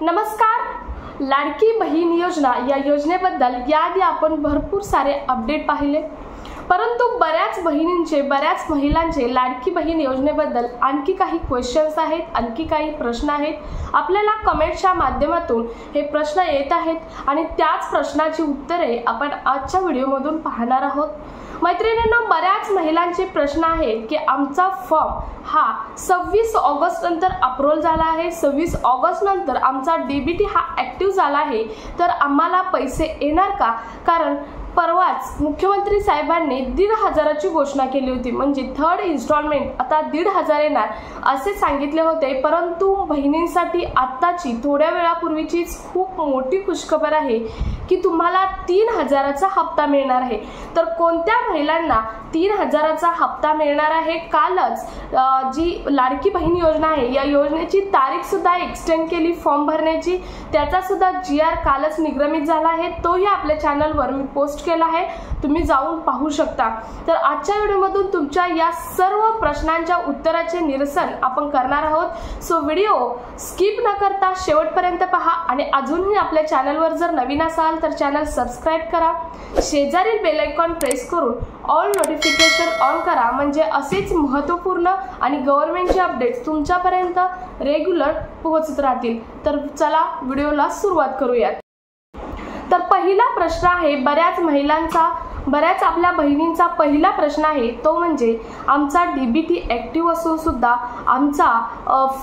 नमस्कार. लाडकी बहीण योजना या योजनेबद्दल याआधी आपण भरपूर सारे अपडेट पाहिले, परंतु बऱ्याच बहिणींचे बऱ्याच महिलांचे लाडकी बहीण योजनेबद्दल आणखी काही क्वेश्चन्स आहेत, आणखी काही प्रश्न आहेत. आपल्याला कमेंटच्या माध्यमातून हे प्रश्न येत आहेत आणि त्याच प्रश्नाची उत्तरे आपण आजच्या व्हिडिओमधून पाहणार आहोत. मैत्रिणींनो, बऱ्याच महिलांचे प्रश्न आहेत की आमचा फॉर्म हा 26 ऑगस्ट नंतर अप्रूव्ह झाला आहे, 26 ऑगस्ट नंतर आमचा डीबीटी हा ॲक्टिव्ह झाला आहे, तर आम्हाला पैसे येणार का? कारण परवाच मुख्यमंत्री साहेबांनी 1,500ची घोषणा केली होती, म्हणजे थर्ड इन्स्टॉलमेंट आता 1,500 येणार असे सांगितले होते. परंतु बहिणींसाठी आत्ताची थोड्या वेळापूर्वीचीच खूप मोठी खुशखबर आहे की तुम्हाला 3,000चा हप्ता मिळणार आहे. तर कोणत्या महिलांना 3,000चा हप्ता मिळणार आहे? कालच जी लाडकी बहीण योजना आहे या योजनेची तारीख सुद्धा एक्सटेंड केली फॉर्म भरण्याची. त्याचा सुद्धा GR कालच निर्गमित झाला आहे, तोही आपल्या चॅनलवर मी पोस्ट केला आहे, तुम्ही जाऊन पाहू शकता. तर आजच्या व्हिडिओमधून तुमच्या या सर्व प्रश्नांच्या उत्तराचे निरसन आपण करणार आहोत. सो व्हिडिओ स्किप न करता शेवटपर्यंत पहा आणि अजूनही आपल्या चॅनलवर जर नवीन असाल तर चॅनल सबस्क्राइब करा, शेजारील बेल आयकॉन प्रेस करून ऑल नोटिफिकेशन ऑन करा, म्हणजे असेच महत्त्वपूर्ण आणि गव्हर्नमेंटचे अपडेट्स तुमच्यापर्यंत रेग्युलर पोहोचत राहतील. तर चला व्हिडिओला सुरुवात करूयात. तर पहिला प्रश्न आहे बऱ्याच आपल्या बहिणींचा पहिला प्रश्न आहे, तो म्हणजे आमचा डीबीटी ॲक्टिव्ह असून सुद्धा आमचा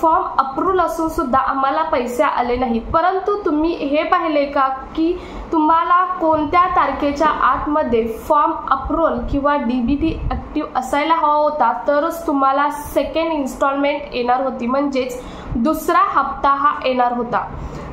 फॉर्म अप्रूव्ह असून सुद्धा आम्हाला पैसे आले नाहीत. परंतु तुम्ही हे पाहिले का की तुम्हाला कोणत्या तारखेच्या आतमध्ये फॉर्म अप्रूव्ह किंवा डीबीटी ॲक्टिव्ह असायला हवा होता, तरच तुम्हाला सेकंड इन्स्टॉलमेंट येणार होती, म्हणजेच दुसरा हप्ता हा येणार होता.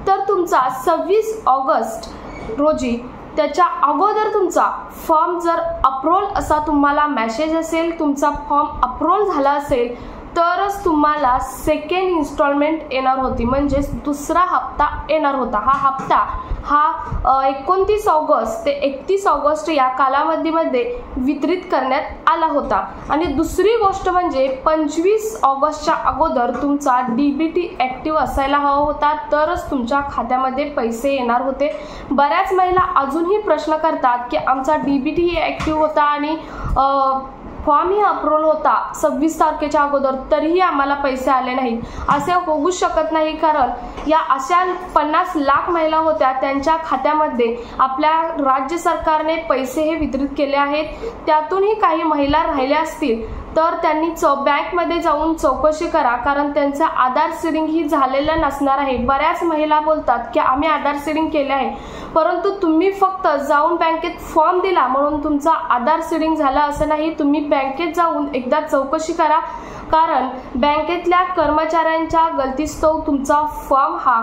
तर तुमचा 26 ऑगस्ट रोजी त्याच्या अगोदर तुमचा फॉर्म जर अप्रूव्ह असा तुम्हाला मेसेज असेल, तुमचा फॉर्म अप्रूव्ह झाला असेल, तरच तुम्हाला सेकंड इन्स्टॉलमेंट येणार होती, म्हणजेच दुसरा हप्ता येणार होता. हा हप्ता हा 29 ऑगस्ट ते 31 ऑगस्ट या कालावधीमध्ये वितरित करण्यात आला होता. आणि दुसरी गोष्ट म्हणजे 25 ऑगस्टच्या अगोदर तुमचा डीबीटी ॲक्टिव्ह असायला हवा होता, तरच तुमच्या खात्यामध्ये पैसे येणार होते. बऱ्याच महिला अजूनही प्रश्न करतात की आमचा डीबीटी ॲक्टिव्ह होता आणि फॉर्मही अप्रूव्ह होता 26 तारखेच्या अगोदर, तरीही आम्हाला पैसे आले नाहीत. असे होऊ शकत नाही, कारण या अशा 50 लाख महिला होत्या, त्यांच्या खात्यामध्ये आपल्या राज्य सरकारने पैसे हे वितरित केले आहेत. त्यातूनही काही महिला राहिल्या असतील तर त्यांनी बँकमध्ये जाऊन चौकशी करा, कारण त्यांचं आधार सीडिंग ही झालेलं नसणार आहे. बऱ्याच महिला बोलतात की आम्ही आधार सीडिंग केले आहे, परंतु तुम्ही फक्त जाऊन बँकेत फॉर्म दिला म्हणून तुमचा आधार सीडिंग झाला असं नाही. तुम्ही बँकेत जाऊन एकदा चौकशी करा, कारण बँकेतल्या कर्मचाऱ्यांच्या गलतीस्तव तुमचा फॉर्म हा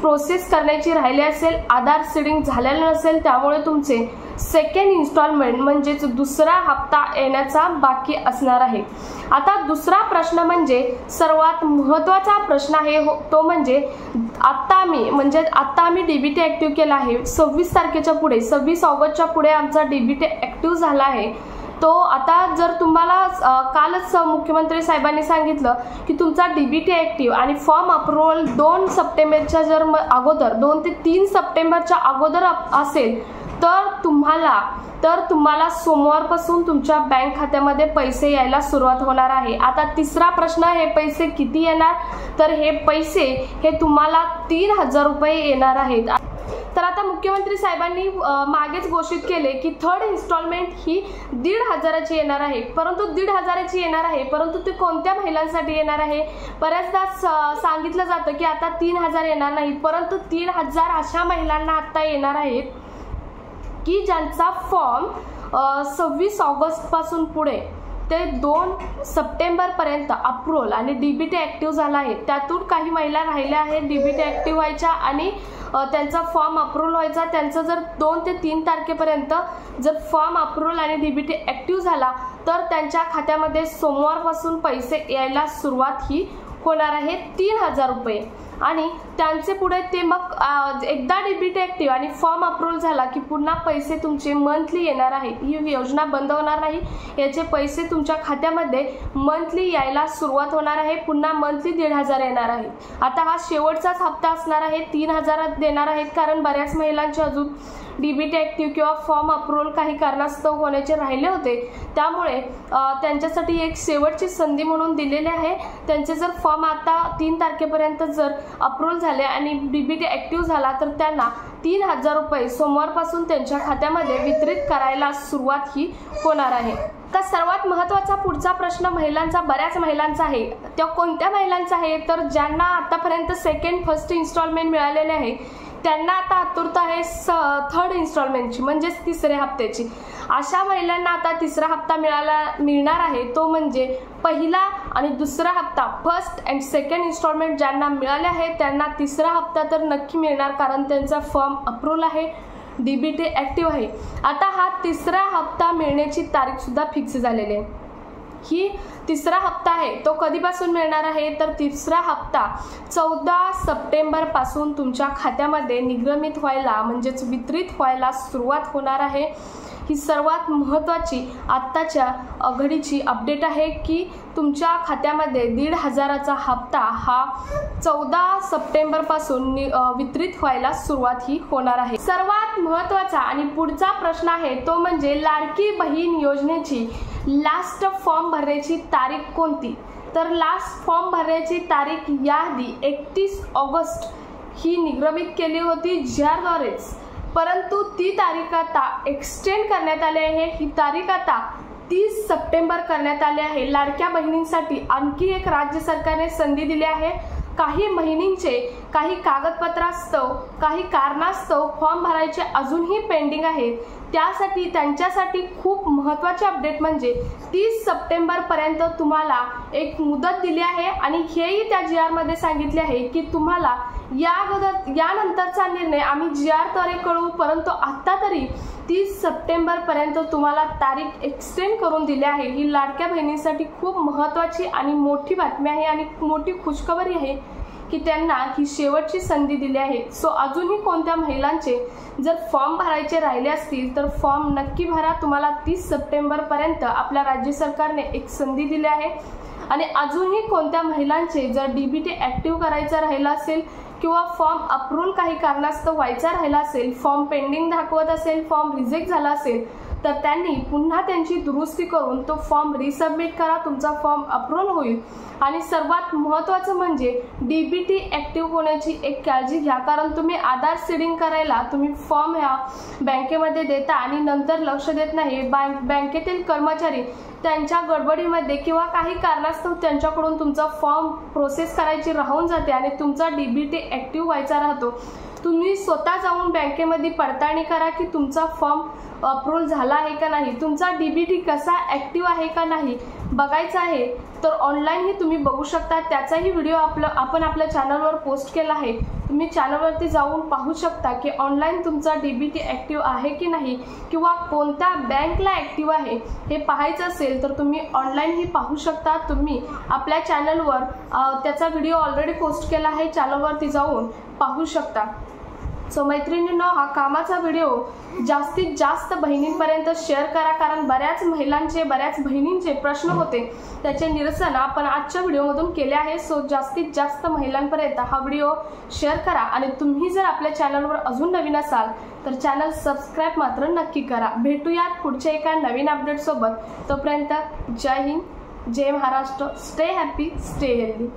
प्रोसेस करण्याची राहिली असेल, आधार सीडिंग झालेलं नसेल, त्यामुळे तुमचे सेकंड इन्स्टॉलमेंट म्हणजेच दुसरा हप्ता येण्याचा बाकी असणार आहे. आता दुसरा प्रश्न म्हणजे सर्वात महत्त्वाचा प्रश्न आहे, तो म्हणजे आत्ता आम्ही डीबीटी ॲक्टिव्ह केला आहे. 26 तारखेच्या पुढे 26 ऑगस्टच्या पुढे आमचा डीबीटी ॲक्टिव्ह झाला आहे. तो आता जर तुम्हाला कालच मुख्यमंत्री साहेबांनी सांगितलं की तुमचा डीबीटी ॲक्टिव्ह आणि फॉर्म अप्रूव्हल 2 सप्टेंबरच्या जर अगोदर 2 ते 3 सप्टेंबरच्या अगोदर असेल, तर तुम्हाला सोमवारपासून तुमच्या बँक खात्यामध्ये पैसे यायला सुरुवात होणार आहे. आता तिसरा प्रश्न, हे पैसे किती येणार? तर हे पैसे हे तुम्हाला 3,000 रुपये येणार आहेत. तर आता मुख्यमंत्री साहेबांनी मागेच घोषित केले की थर्ड इन्स्टॉलमेंट ही 1,500ची येणार आहे, परंतु 1,500ची येणार आहे, परंतु ते कोणत्या महिलांसाठी येणार आहे? बऱ्याचदा सांगितलं जातं की आता 3,000 येणार नाहीत, परंतु 3,000 अशा महिलांना आता येणार आहेत की ज्यांचा फॉर्म 26 ऑगस्ट पासून पुढे ते 2 सप्टेंबरपर्यंत अप्रूव्हल आणि डीबीटी ॲक्टिव्ह झाला आहे. त्यातून काही महिला राहिल्या आहेत डीबीटी ॲक्टिव्ह व्हायच्या आणि त्यांचा फॉर्म अप्रूव्हल व्हायचा. त्यांचं जर 2 ते 3 तारखेपर्यंत जर फॉर्म अप्रूव्हल आणि डीबीटी ॲक्टिव्ह झाला, तर त्यांच्या खात्यामध्ये सोमवारपासून पैसे यायला सुरुवात ही होणार आहे, 3,000 रुपये. आणि त्यांचे पुढे ते मग एकदा डीबीटी ॲक्टिव्ह आणि फॉर्म अप्रूव्ह झाला की पुन्हा पैसे तुमचे मंथली येणार आहे. ही योजना बंद होणार नाही. याचे पैसे तुमच्या खात्यामध्ये मंथली यायला सुरुवात होणार आहे. पुन्हा मंथली 1,500 येणार आहे. आता हा शेवटचाच हप्ता असणार आहे. 3,000 देणार आहेत, कारण बऱ्याच महिलांचे अजून डीबीटी ॲक्टिव्ह किंवा फॉर्म अप्रूव्हल काही कारणास्तव होण्याचे राहिले होते. त्यामुळे त्यांच्यासाठी एक शेवटची संधी म्हणून दिलेली आहे. त्यांचे जर फॉर्म आता 3 तारखेपर्यंत जर अप्रूव्हल झाले आणि डीबीटी ॲक्टिव्ह झाला तर त्यांना 3,000 रुपये सोमवारपासून त्यांच्या खात्यामध्ये वितरित करायला सुरुवात ही होणार आहे. तर सर्वात महत्त्वाचा पुढचा प्रश्न महिलांचा, बऱ्याच महिलांचा आहे. त्या कोणत्या महिलांचा आहे, तर ज्यांना आतापर्यंत सेकंड फर्स्ट इन्स्टॉलमेंट मिळालेले आहे त्यांना आता आतुरता आहे थर्ड इन्स्टॉलमेंटची, म्हणजेच तिसऱ्या हप्त्याची. अशा महिलांना आता तिसरा हप्ता मिळणार आहे. तो म्हणजे पहिला आणि दुसरा हप्ता, फर्स्ट अँड सेकंड इन्स्टॉलमेंट ज्यांना मिळाले आहे त्यांना तिसरा हप्ता तर नक्की मिळणार, कारण त्यांचा फॉर्म अप्रूव्हल आहे, डीबीटी ॲक्टिव्ह आहे. आता हा तिसरा हप्ता मिळण्याची तारीख सुद्धा फिक्स झालेली आहे. ही तिसरा हप्ता आहे तो कधीपासून मिळणार आहे, तर तिसरा हप्ता 14 सप्टेंबर पासून तुमच्या खात्यामध्ये निर्गमित व्हायला म्हणजेच वितरित व्हायला सुरुवात होणार आहे. ही सर्वात महत्त्वाची आत्ताच्या घडीची अपडेट आहे की तुमच्या खात्यामध्ये 1,500चा हप्ता हा 14 सप्टेंबर पासून वितरित व्हायला सुरुवात ही होणार आहे. सर्वात महत्त्वाचा आणि पुढचा प्रश्न आहे तो म्हणजे लाडकी बहीण योजनेची लास्ट फॉर्म भरण्याची तारीख कोणती. तर लास्ट फॉर्म भरण्याची तारीख याआधी 31 ऑगस्ट ही निर्गमित केली होती ज्याद्वारेच, परंतु ती तारीख आता एक्सटेंड करण्यात आली आहे. ही तारीख आता 30 सप्टेंबर करण्यात आली आहे. लाडक्या बहिणींसाठी आणखी एक राज्य सरकारने संधी दिली आहे. काही बहिणींचे काही कागदपत्रास्तव, काही कारणास्तव फॉर्म भरायचे अजूनही पेंडिंग आहेत. त्यासाठी त्यांच्यासाठी खूप महत्त्वाचे अपडेट म्हणजे 30 सप्टेंबरपर्यंत तुम्हाला एक मुदत दिली आहे आणि हेही त्या जी आरमध्ये सांगितले आहे की तुम्हाला यानंतरचा निर्णय आम्ही जी आरद्वारे कळवू, परंतु आत्ता तरी 30 सप्टेंबरपर्यंत तुम्हाला तारीख एक्सटेंड करून दिली आहे. ही लाडक्या बहिणींसाठी खूप महत्त्वाची आणि मोठी बातमी आहे आणि मोठी खुशखबरी आहे की त्यांना ही शेवटची संधी दिली आहे. सो अजूनही कोणत्या महिलांचे जर फॉर्म भरायचे राहिले असतील तर फॉर्म नक्की भरा. तुम्हाला 30 सप्टेंबरपर्यंत आपल्या राज्य सरकारने एक संधी दिली आहे. आणि अजूनही कोणत्या महिलांचे जर डीबीटी ॲक्टिव्ह करायचा राहिला असेल किंवा फॉर्म अप्रूव्हल काही कारणास्तव व्हायचा राहिला असेल, फॉर्म पेंडिंग दाखवत असेल, फॉर्म रिजेक्ट झाला असेल, तर त्यांनी पुन्हा त्यांची दुरुस्ती करून तो फॉर्म रिसबमिट करा. तुमचा फॉर्म अप्रूव्हल होईल. आणि सर्वात महत्त्वाचं म्हणजे डीबीटी ॲक्टिव्ह होण्याची एक काळजी घ्या, कारण तुम्ही आधार सीडिंग करायला तुम्ही फॉर्म ह्या बँकेमध्ये देता आणि नंतर लक्ष देत नाही. बँकेतील कर्मचारी त्यांच्या गडबडीमध्ये किंवा काही कारणास्तव त्यांच्याकडून तुमचा फॉर्म प्रोसेस करायची राहून जाते आणि तुमचा डीबीटी ॲक्टिव्ह व्हायचा राहतो. तुम्ही स्वतः जाऊन बँकेमध्ये पडताळणी करा की तुमचा फॉर्म अप्रूव्हल झाला आहे का नाही, तुमचा डीबीटी कसा ॲक्टिव्ह आहे का नाही बघायचा आहे. तर ऑनलाईनही तुम्ही बघू शकता. त्याचाही व्हिडिओ आपण आपल्या चॅनलवर पोस्ट केला आहे. तुम्ही चॅनलवरती जाऊन पाहू शकता की ऑनलाईन तुमचा डीबीटी ॲक्टिव्ह आहे की नाही किंवा कोणत्या बँकला ॲक्टिव्ह आहे हे पाहायचं असेल तर तुम्ही ऑनलाईनही पाहू शकता. तुम्ही आपल्या चॅनलवर त्याचा व्हिडिओ ऑलरेडी पोस्ट केला आहे, चॅनलवरती जाऊन पाहू शकता. सो मैत्रिणींनो, हा कामाचा व्हिडिओ जास्तीत जास्त बहिणींपर्यंत शेअर करा, कारण बऱ्याच बहिणींचे प्रश्न होते त्याचे निरसन आपण आजच्या व्हिडिओमधून केले आहे. सो जास्तीत जास्त महिलांपर्यंत हा व्हिडिओ शेअर करा. आणि तुम्ही जर आपल्या चॅनलवर अजून नवीन असाल तर चॅनल सबस्क्राईब मात्र नक्की करा. भेटूयात पुढच्या एका नवीन अपडेट सोबत. तोपर्यंत जय हिंद, जय Maharashtra. Stay happy, stay healthy.